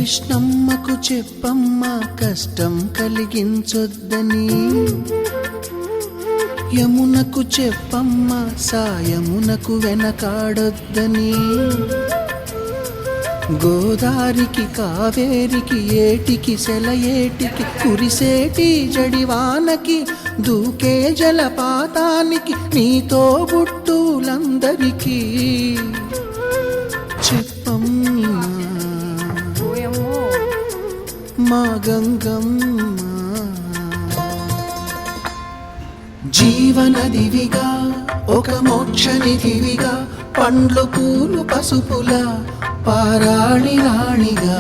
కృష్ణమ్మకు చెప్పమ్మా కష్టం కలిగించొద్దని, యమునకు చెప్పమ్మా సాయమునకు వెనకాడొద్దని, గోదారికి కావేరికి ఏటికి సెలయేటికి కురిసేటి జడివానకి దూకే జలపాతానికి నీతో బుట్టులందరికీ చెప్పమ్మా మా గంగమ్మ. జీవనదివిగా ఒక మోక్షనిధివిగా పండ్లు పూలు పసుపుల పారాణి రాణిగా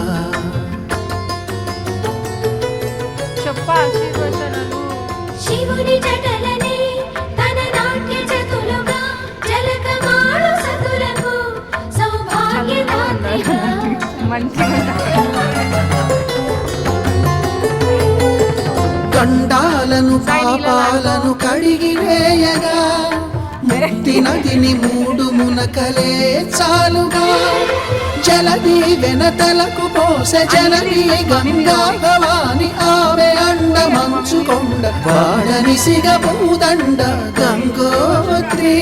శివుని జటలనే తన నాట్య చతులుగా జలకమాడు సతులకు సౌభాగ్యదాత్రిగా గండాలను పాపాలను కడిగివేయగా ముక్తి నదిని మూడు మునకలే చాలుగా, జలది వెనతలకు పోసె జనని గంగా భవాని ఆమె అండ మంచుకొండ వాడని సిగ పూదండ గంగోత్రి.